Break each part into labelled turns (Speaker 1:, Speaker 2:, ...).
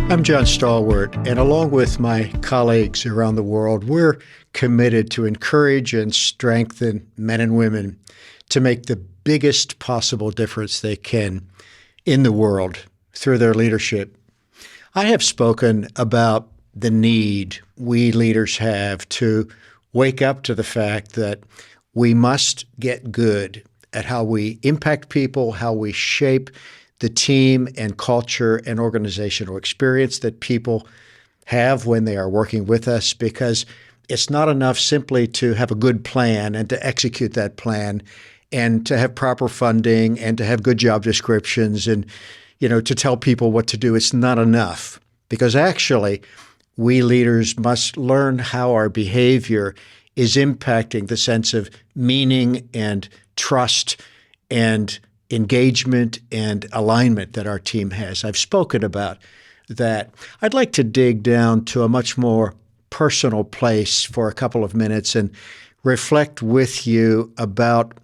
Speaker 1: I'm John Stahl-Wert, and along with my colleagues around the world, we're committed to encourage and strengthen men and women to make the biggest possible difference they can in the world through their leadership. I have spoken about the need we leaders have to wake up to the fact that we must get good at how we impact people, how we shape the team and culture and organizational experience that people have when they are working with us, because it's not enough simply to have a good plan and to execute that plan and to have proper funding and to have good job descriptions and, to tell people what to do. It's not enough, because actually we leaders must learn how our behavior is impacting the sense of meaning and trust and engagement and alignment that our team has. I've spoken about that. I'd like to dig down to a much more personal place for a couple of minutes and reflect with you about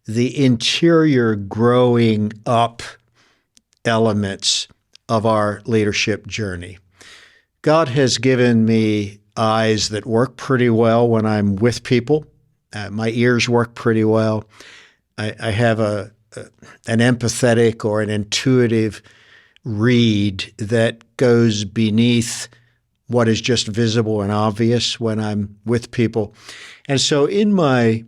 Speaker 1: the interior growing up elements of our leadership journey. God has given me eyes that work pretty well when I'm with people. My ears work pretty well. I have an empathetic or an intuitive read that goes beneath what is just visible and obvious when I'm with people. And so in my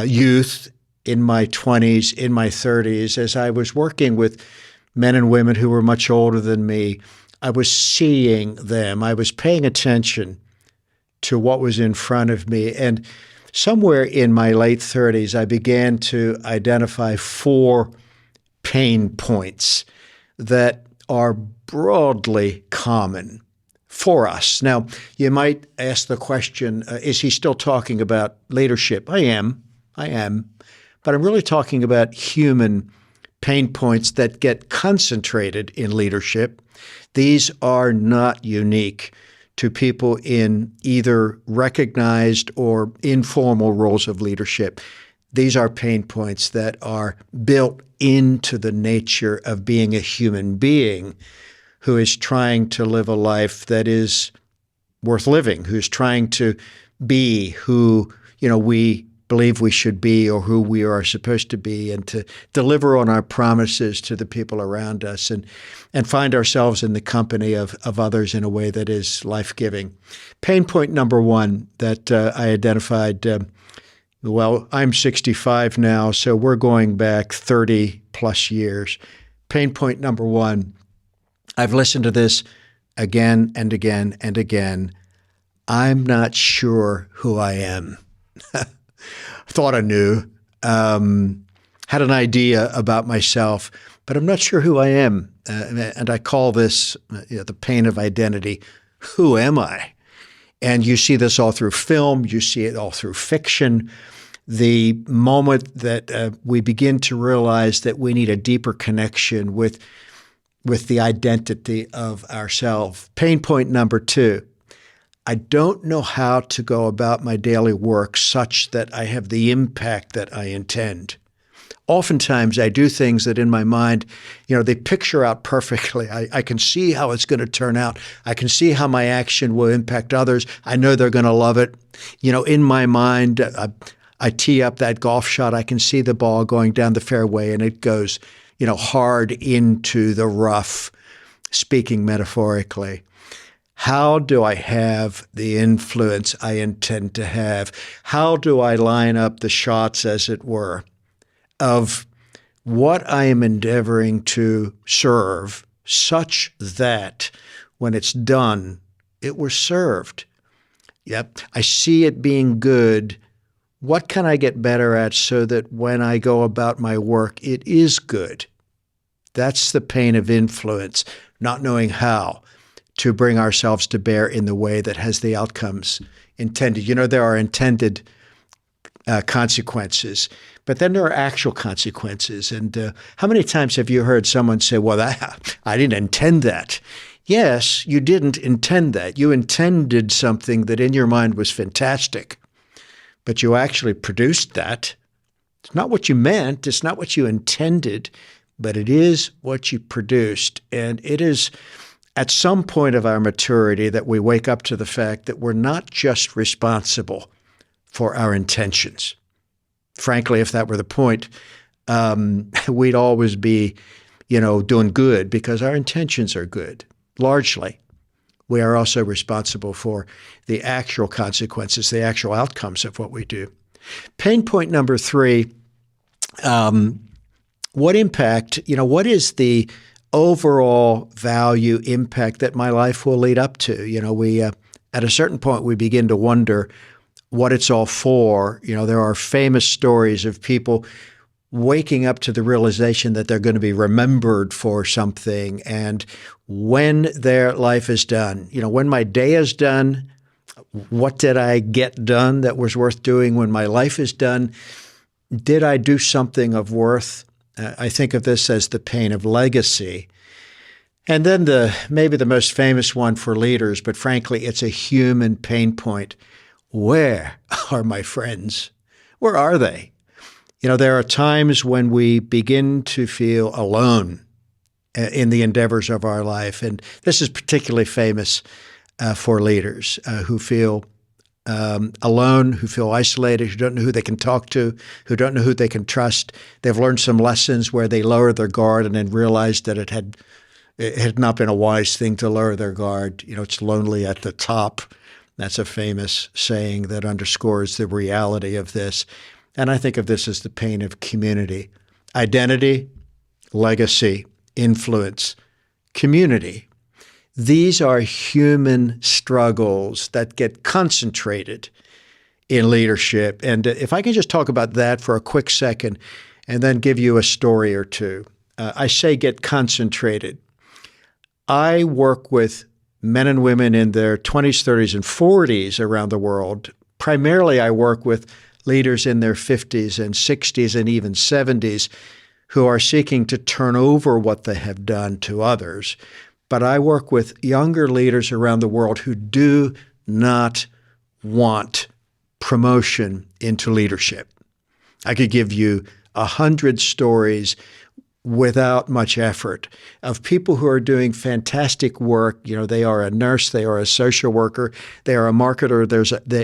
Speaker 1: youth, in my 20s, in my 30s, as I was working with men and women who were much older than me, I was seeing them. I was paying attention to what was in front of me. And somewhere in my late 30s, I began to identify 4 pain points that are broadly common for us. Now, you might ask the question, is he still talking about leadership? I am. But I'm really talking about human pain points that get concentrated in leadership. These are not unique to people in either recognized or informal roles of leadership. These are pain points that are built into the nature of being a human being who is trying to live a life that is worth living, who's trying to be who, we believe we should be or who we are supposed to be, and to deliver on our promises to the people around us and find ourselves in the company of others in a way that is life-giving. Pain point number 1 that I identified, I'm 65 now, so we're going back 30 plus years. Pain point number 1, I've listened to this again and again and again. I'm not sure who I am. Thought I knew, had an idea about myself, but I'm not sure who I am. And I call this the pain of identity. Who am I? And you see this all through film. You see it all through fiction. The moment that we begin to realize that we need a deeper connection with the identity of ourselves. Pain point number 2. I don't know how to go about my daily work such that I have the impact that I intend. Oftentimes, I do things that in my mind, they picture out perfectly. I can see how it's going to turn out. I can see how my action will impact others. I know they're going to love it. In my mind, I tee up that golf shot. I can see the ball going down the fairway, and it goes, hard into the rough, speaking metaphorically. How do I have the influence I intend to have? How do I line up the shots, as it were, of what I am endeavoring to serve, such that when it's done, it was served? Yep, I see it being good. What can I get better at so that when I go about my work, it is good? That's the pain of influence, not knowing how to bring ourselves to bear in the way that has the outcomes intended. There are intended consequences, but then there are actual consequences. And how many times have you heard someone say, well, I didn't intend that? Yes, you didn't intend that. You intended something that in your mind was fantastic, but you actually produced that. It's not what you meant. It's not what you intended, but it is what you produced. And it is at some point of our maturity that we wake up to the fact that we're not just responsible for our intentions. Frankly, if that were the point, we'd always be, doing good because our intentions are good, largely. We are also responsible for the actual consequences, the actual outcomes of what we do. Pain point number 3, what impact, what is the overall value impact that my life will lead up to? We, at a certain point, we begin to wonder what it's all for. There are famous stories of people waking up to the realization that they're going to be remembered for something. And when their life is done, when my day is done, what did I get done that was worth doing? When my life is done, did I do something of worth? I think of this as the pain of legacy. And then maybe the most famous one for leaders, but frankly, it's a human pain point. Where are my friends? Where are they? There are times when we begin to feel alone in the endeavors of our life. And this is particularly famous for leaders who feel alone, who feel isolated, who don't know who they can talk to, who don't know who they can trust. They've learned some lessons where they lowered their guard and then realized that it had not been a wise thing to lower their guard. It's lonely at the top. That's a famous saying that underscores the reality of this. And I think of this as the pain of community. Identity, legacy, influence, community. These are human struggles that get concentrated in leadership. And if I can just talk about that for a quick second and then give you a story or two. I say get concentrated. I work with men and women in their 20s, 30s, and 40s around the world. Primarily, I work with leaders in their 50s and 60s and even 70s who are seeking to turn over what they have done to others. But I work with younger leaders around the world who do not want promotion into leadership. I could give you 100 stories without much effort of people who are doing fantastic work. They are a nurse, they are a social worker, they are a marketer,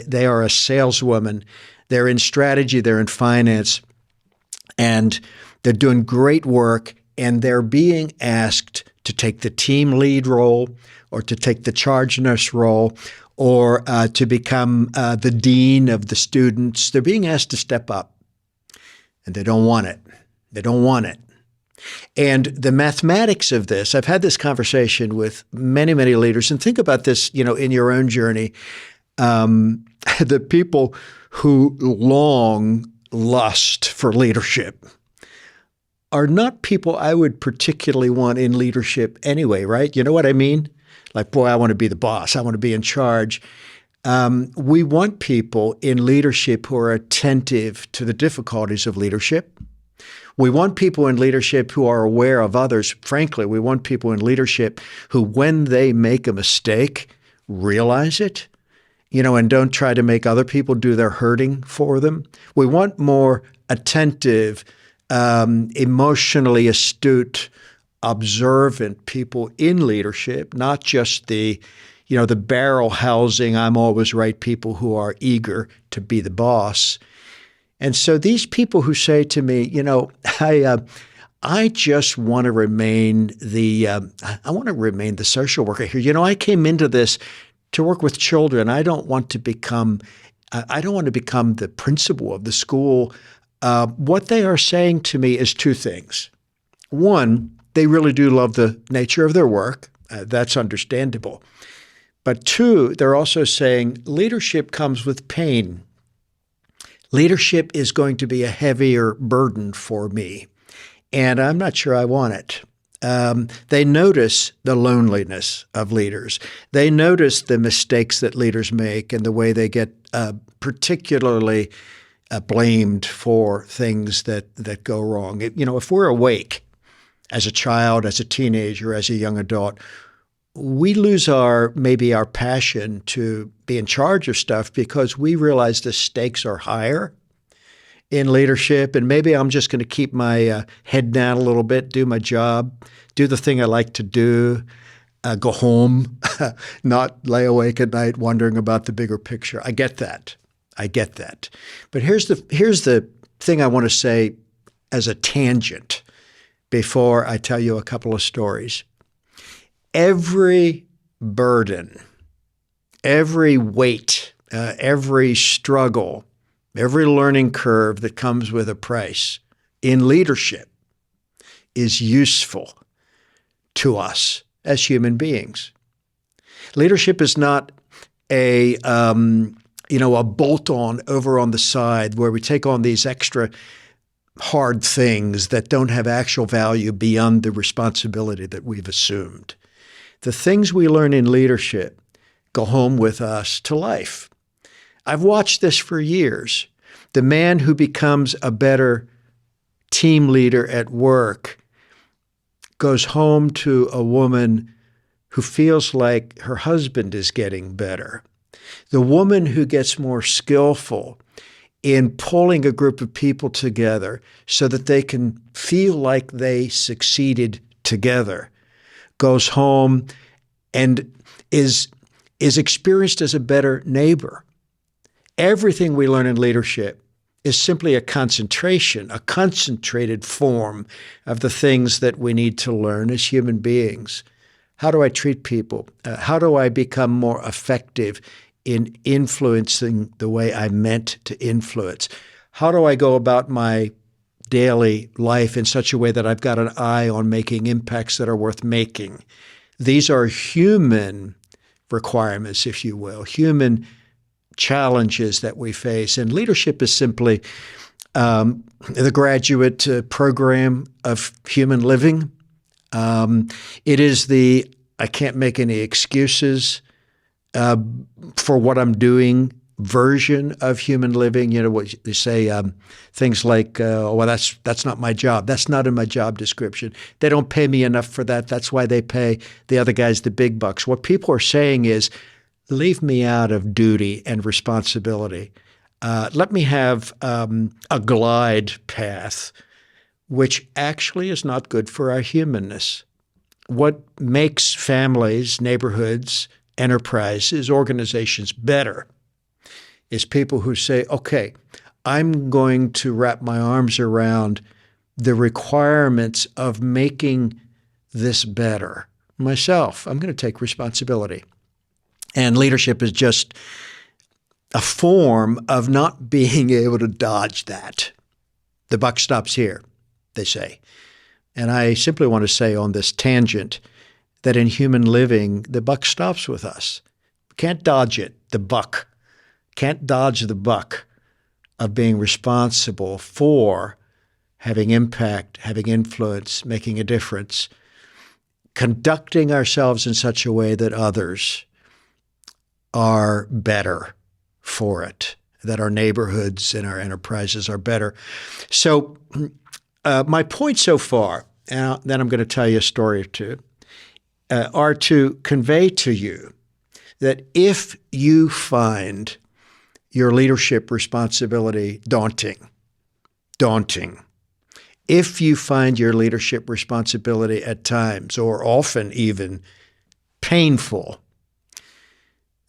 Speaker 1: they are a saleswoman, they're in strategy, they're in finance, and they're doing great work, and they're being asked to take the team lead role or to take the charge nurse role or to become the dean of the students. They're being asked to step up, and they don't want it. They don't want it. And the mathematics of this, I've had this conversation with many, many leaders, and think about this, in your own journey. The people who lust for leadership are not people I would particularly want in leadership anyway, right? You know what I mean? Like, boy, I want to be the boss. I want to be in charge. We want people in leadership who are attentive to the difficulties of leadership. We want people in leadership who are aware of others. Frankly, we want people in leadership who, when they make a mistake, realize it, and don't try to make other people do their hurting for them. We want more attentive, emotionally astute, observant people in leadership, not just the barrel housing, I'm always right people who are eager to be the boss. And so these people who say to me, I just want to remain the social worker here. I came into this to work with children. I don't want to become the principal of the school. What they are saying to me is two things. One, they really do love the nature of their work. That's understandable. But two, they're also saying leadership comes with pain. Leadership is going to be a heavier burden for me, and I'm not sure I want it. They notice the loneliness of leaders. They notice the mistakes that leaders make and the way they get particularly blamed for things that go wrong. If we're awake as a child, as a teenager, as a young adult, we lose our passion to be in charge of stuff because we realize the stakes are higher in leadership. And maybe I'm just going to keep my head down a little bit, do my job, do the thing I like to do. go home, not lay awake at night wondering about the bigger picture. I get that. I get that. But here's the thing I want to say as a tangent before I tell you a couple of stories. Every burden, every weight, every struggle, every learning curve that comes with a price in leadership is useful to us as human beings. Leadership is not a bolt-on over on the side where we take on these extra hard things that don't have actual value beyond the responsibility that we've assumed. The things we learn in leadership go home with us to life. I've watched this for years. The man who becomes a better team leader at work goes home to a woman who feels like her husband is getting better. The woman who gets more skillful in pulling a group of people together so that they can feel like they succeeded together goes home and is experienced as a better neighbor. Everything we learn in leadership is simply a concentrated form of the things that we need to learn as human beings. How do I treat people? How do I become more effective in influencing the way I'm meant to influence? How do I go about my daily life in such a way that I've got an eye on making impacts that are worth making? These are human requirements, if you will, human challenges that we face. And leadership is simply the graduate program of human living. It is the I can't make any excuses for what I'm doing version of human living. You know what they say, things like, well, that's not my job. That's not in my job description. They don't pay me enough for that. That's why they pay the other guys the big bucks. What people are saying is, leave me out of duty and responsibility. Let me have a glide path, which actually is not good for our humanness. What makes families, neighborhoods, enterprises, organizations better is people who say, okay, I'm going to wrap my arms around the requirements of making this better myself. I'm going to take responsibility. And leadership is just a form of not being able to dodge that. The buck stops here, they say. And I simply want to say on this tangent that in human living, the buck stops with us. Can't dodge it, the buck. Can't dodge the buck of being responsible for having impact, having influence, making a difference, conducting ourselves in such a way that others are better for it, that our neighborhoods and our enterprises are better. So my point so far, and then I'm going to tell you a story or two, are to convey to you that if you find your leadership responsibility daunting, if you find your leadership responsibility at times, or often even painful,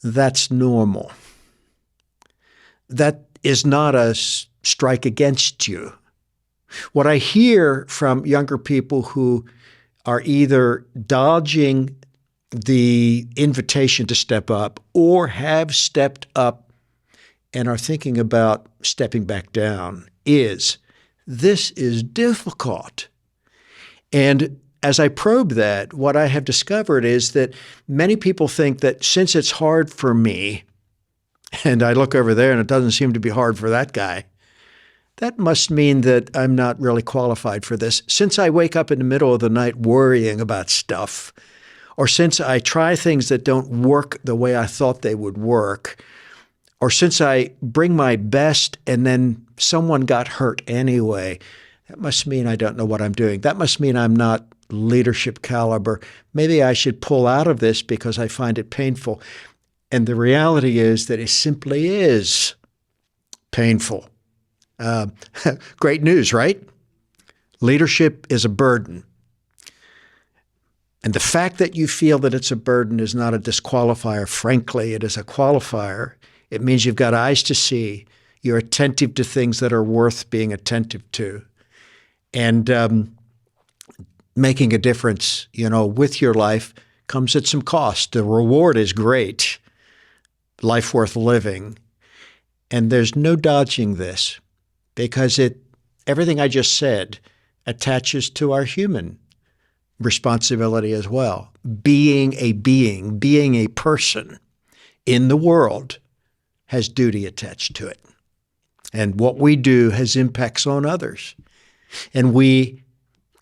Speaker 1: that's normal. That is not a strike against you. What I hear from younger people who are either dodging the invitation to step up or have stepped up and are thinking about stepping back down is, this is difficult. And as I probe that, what I have discovered is that many people think that since it's hard for me, and I look over there and it doesn't seem to be hard for that guy, that must mean that I'm not really qualified for this. Since I wake up in the middle of the night worrying about stuff, or since I try things that don't work the way I thought they would work, or since I bring my best and then someone got hurt anyway, that must mean I don't know what I'm doing. That must mean I'm not leadership caliber. Maybe I should pull out of this because I find it painful. And the reality is that it simply is painful. Great news, right? Leadership is a burden. And the fact that you feel that it's a burden is not a disqualifier. Frankly, it is a qualifier. It means you've got eyes to see. You're attentive to things that are worth being attentive to. And making a difference, with your life comes at some cost. The reward is great, life worth living. And there's no dodging this because everything I just said attaches to our human responsibility as well. Being a person in the world has duty attached to it. And what we do has impacts on others. And we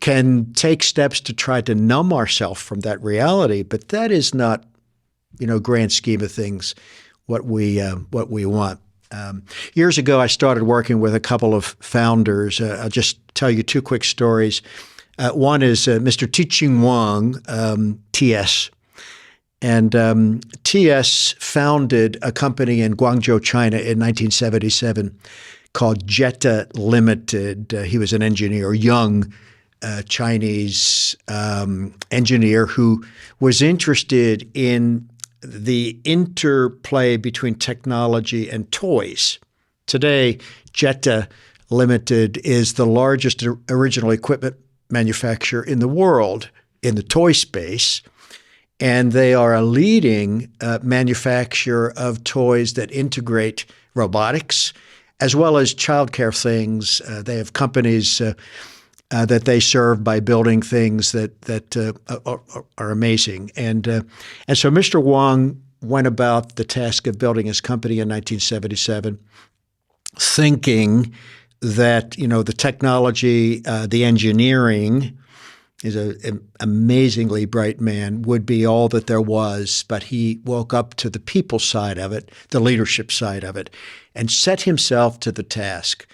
Speaker 1: can take steps to try to numb ourselves from that reality, but that is not, grand scheme of things, what we want. Years ago, I started working with a couple of founders. I'll just tell you two quick stories. One is Mr. Teaching Wang, TS. And TS founded a company in Guangzhou, China in 1977 called Jetta Limited. He was an engineer, young Chinese engineer who was interested in the interplay between technology and toys. Today, Jetta Limited is the largest original equipment manufacturer in the world in the toy space, and they are a leading manufacturer of toys that integrate robotics as well as childcare things. They have companies that they serve by building things that are amazing. And so Mr. Wang went about the task of building his company in 1977, thinking that, the technology, the engineering, is an amazingly bright man, would be all that there was, but he woke up to the people side of it, the leadership side of it, and set himself to the task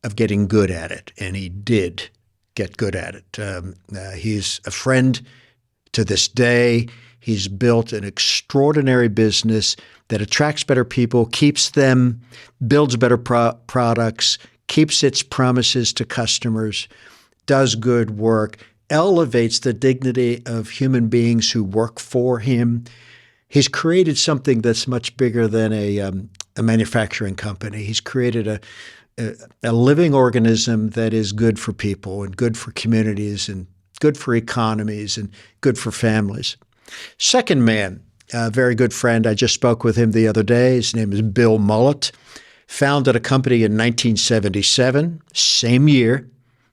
Speaker 1: of getting good at it. And he did get good at it. He's a friend to this day. He's built an extraordinary business that attracts better people, keeps them, builds better products, keeps its promises to customers, does good work, elevates the dignity of human beings who work for him. He's created something that's much bigger than a manufacturing company. He's created a living organism that is good for people and good for communities and good for economies and good for families. Second man, a very good friend. I just spoke with him the other day. His name is Bill Mullet. Founded a company in 1977, same year,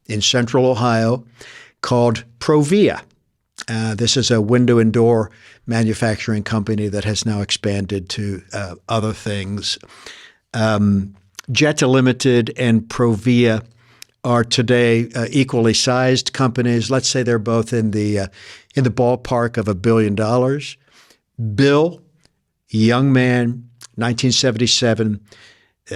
Speaker 1: in Central Ohio, called Provia. This is a window and door manufacturing company that has now expanded to other things. Jetta Limited and Provia are today equally sized companies. Let's say they're both in the ballpark of $1 billion. Bill, young man, 1977,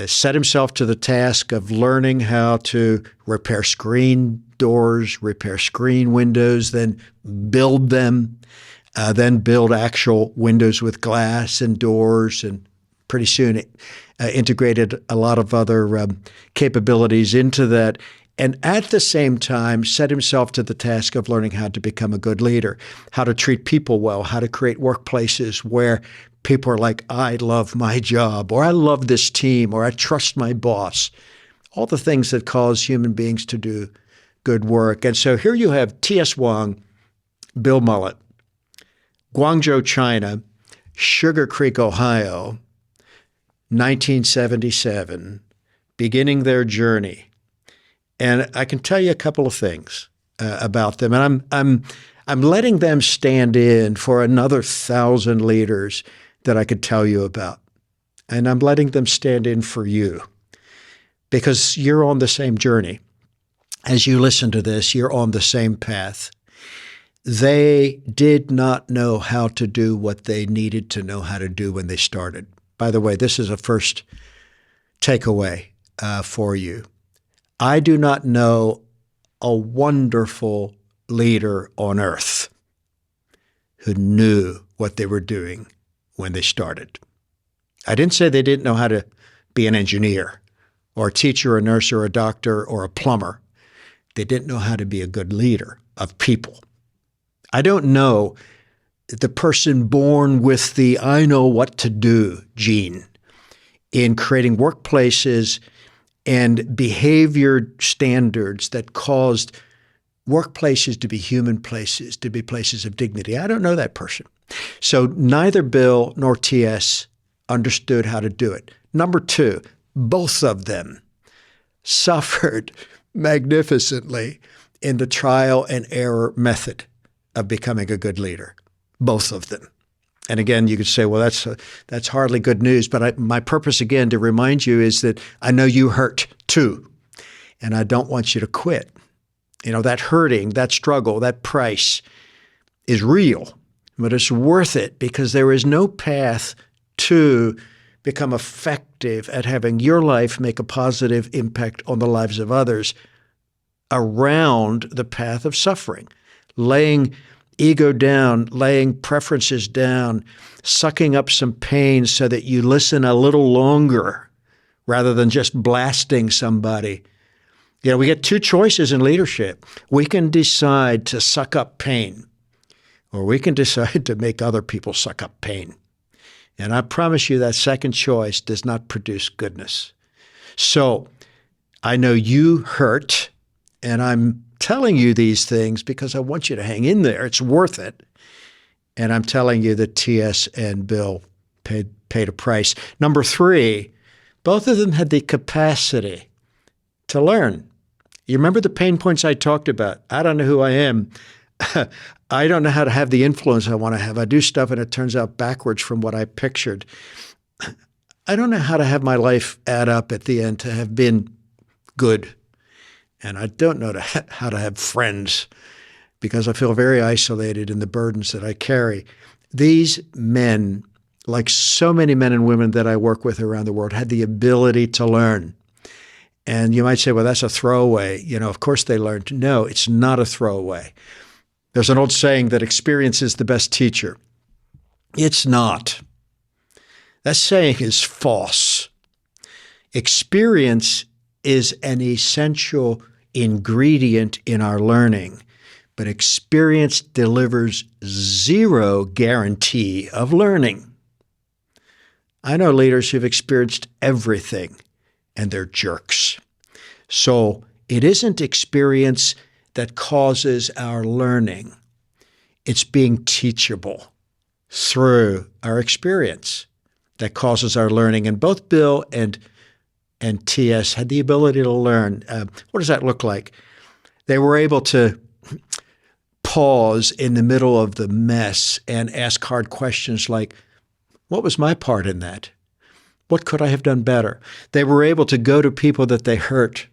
Speaker 1: set himself to the task of learning how to repair screen doors, repair screen windows, then build them, then build actual windows with glass and doors, and pretty soon integrated a lot of other capabilities into that. And at the same time, set himself to the task of learning how to become a good leader, how to treat people well, how to create workplaces where people are like, I love my job, or I love this team, or I trust my boss. All the things that cause human beings to do good work. And so here you have T.S. Wang, Bill Mullet, Guangzhou, China, Sugar Creek, Ohio, 1977, beginning their journey. And I can tell you a couple of things about them. And I'm letting them stand in for another 1,000 leaders that I could tell you about. And I'm letting them stand in for you because you're on the same journey. As you listen to this, you're on the same path. They did not know how to do what they needed to know how to do when they started. By the way, this is a first takeaway for you. I do not know a wonderful leader on earth who knew what they were doing when they started. I didn't say they didn't know how to be an engineer or a teacher, a nurse, or a doctor, or a plumber. They didn't know how to be a good leader of people. I don't know the person born with the I know what to do gene in creating workplaces and behavior standards that caused workplaces to be human places, to be places of dignity. I don't know that person. So neither Bill nor TS understood how to do it. Number two, both of them suffered magnificently in the trial and error method of becoming a good leader. Both of them. And again, you could say, well, that's hardly good news. But my purpose, again, to remind you is that I know you hurt too. And I don't want you to quit. You know, that hurting, that struggle, that price is real. But it's worth it because there is no path to become effective at having your life make a positive impact on the lives of others around the path of suffering, laying ego down, laying preferences down, sucking up some pain so that you listen a little longer rather than just blasting somebody. You know, we get two choices in leadership. We can decide to suck up pain, or we can decide to make other people suck up pain. And I promise you that second choice does not produce goodness. So I know you hurt, and I'm telling you these things because I want you to hang in there. It's worth it. And I'm telling you that TS and Bill paid a price. Number three, both of them had the capacity to learn. You remember the pain points I talked about? I don't know who I am. I don't know how to have the influence I want to have. I do stuff and it turns out backwards from what I pictured. I don't know how to have my life add up at the end to have been good. And I don't know how to have friends because I feel very isolated in the burdens that I carry. These men, like so many men and women that I work with around the world, had the ability to learn. And you might say, well, that's a throwaway. You know, of course they learned. No, it's not a throwaway. There's an old saying that experience is the best teacher. It's not. That saying is false. Experience is an essential ingredient in our learning, but experience delivers zero guarantee of learning. I know leaders who've experienced everything, and they're jerks. So it isn't experience that causes our learning. It's being teachable through our experience that causes our learning. And both Bill and TS had the ability to learn. What does that look like? They were able to pause in the middle of the mess and ask hard questions like, what was my part in that? What could I have done better? They were able to go to people that they hurt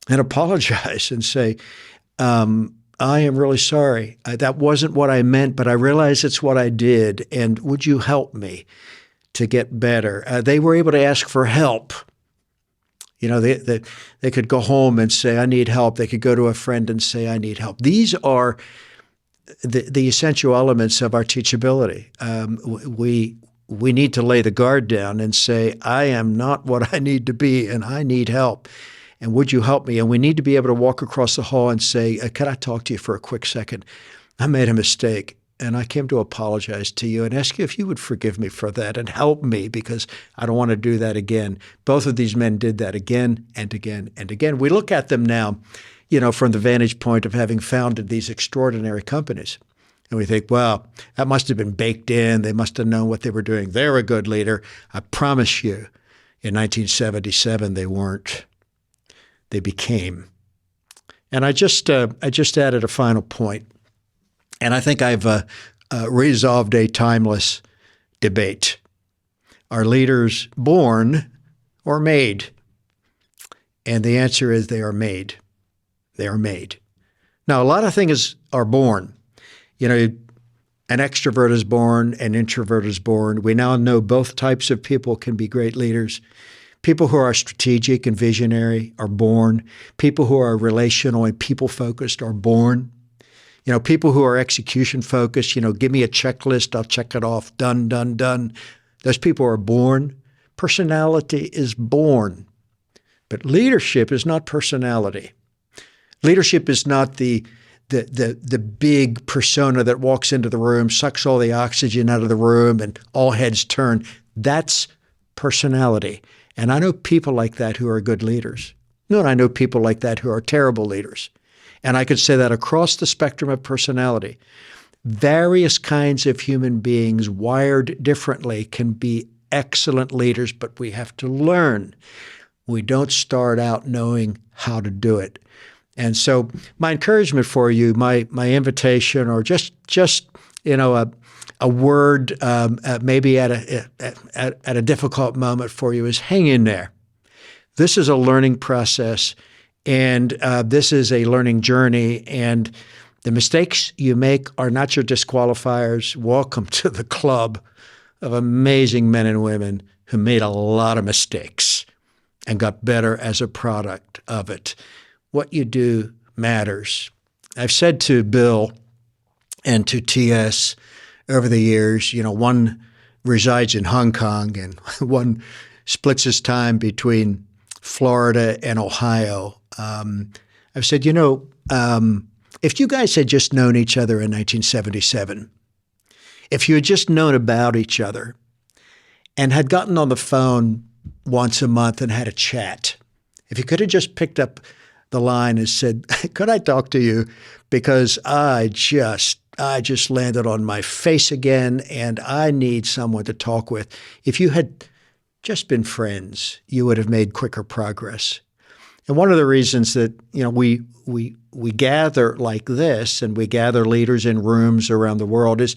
Speaker 1: and apologize and say, I am really sorry. That wasn't what I meant, but I realize it's what I did. And would you help me to get better? They were able to ask for help. You know, they could go home and say, I need help. They could go to a friend and say, I need help. These are the essential elements of our teachability. We need to lay the guard down and say, I am not what I need to be, and I need help. And would you help me? And we need to be able to walk across the hall and say, can I talk to you for a quick second? I made a mistake, and I came to apologize to you and ask you if you would forgive me for that and help me because I don't want to do that again. Both of these men did that again and again and again. We look at them now, you know, from the vantage point of having founded these extraordinary companies. And we think, well, that must have been baked in. They must have known what they were doing. They're a good leader. I promise you, in 1977, they weren't. They became. And I just added a final point. And I think I've resolved a timeless debate. Are leaders born or made? And the answer is they are made. They are made. Now, a lot of things are born. You know, an extrovert is born, an introvert is born. We now know both types of people can be great leaders. People who are strategic and visionary are born. People who are relational and people-focused are born. You know, people who are execution-focused, you know, give me a checklist, I'll check it off, done, done, done. Those people are born. Personality is born. But leadership is not personality. Leadership is not the the big persona that walks into the room, sucks all the oxygen out of the room, and all heads turn. That's personality. And I know people like that who are good leaders. No, and I know people like that who are terrible leaders. And I could say that across the spectrum of personality. Various kinds of human beings wired differently can be excellent leaders, but we have to learn. We don't start out knowing how to do it. And so my encouragement for you, my invitation, or just a word maybe at a difficult moment for you is hang in there. This is a learning process, and this is a learning journey, and the mistakes you make are not your disqualifiers. Welcome to the club of amazing men and women who made a lot of mistakes and got better as a product of it. What you do matters. I've said to Bill and to TS over the years, one resides in Hong Kong and one splits his time between Florida and Ohio. I've said, if you guys had just known each other in 1977, if you had just known about each other and had gotten on the phone once a month and had a chat, if you could have just picked up the line and said, could I talk to you? Because I just landed on my face again and I need someone to talk with. If you had just been friends, you would have made quicker progress. And one of the reasons that, we gather like this and we gather leaders in rooms around the world is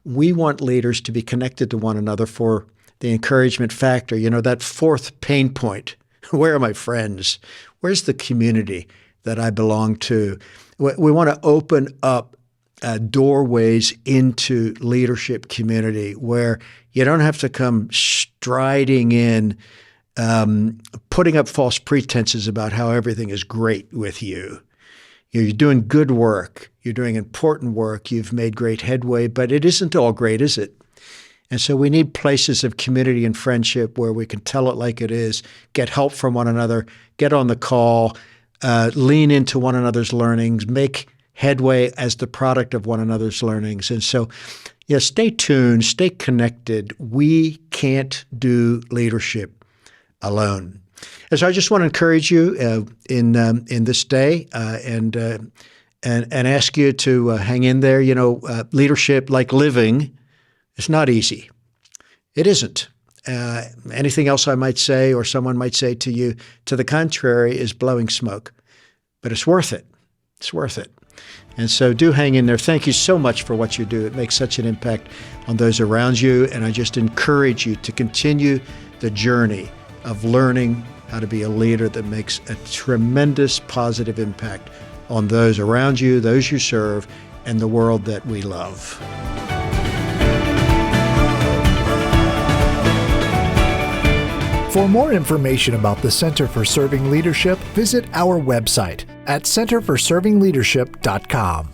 Speaker 1: we want leaders to be connected to one another for the encouragement factor, that fourth pain point. Where are my friends? Where's the community that I belong to? We want to open up doorways into leadership community where you don't have to come striding in, putting up false pretenses about how everything is great with you. You're doing good work. You're doing important work. You've made great headway, but it isn't all great, is it? And so we need places of community and friendship where we can tell it like it is, get help from one another, get on the call, lean into one another's learnings, make headway as the product of one another's learnings. And so, stay tuned, stay connected. We can't do leadership alone. And so I just want to encourage you in this day and ask you to hang in there. Leadership, like living, it's not easy. It isn't. Anything else I might say or someone might say to you to the contrary is blowing smoke. But it's worth it. It's worth it. And so do hang in there. Thank you so much for what you do. It makes such an impact on those around you. And I just encourage you to continue the journey of learning how to be a leader that makes a tremendous positive impact on those around you, those you serve, and the world that we love.
Speaker 2: For more information about the Center for Serving Leadership, visit our website at centerforservingleadership.com.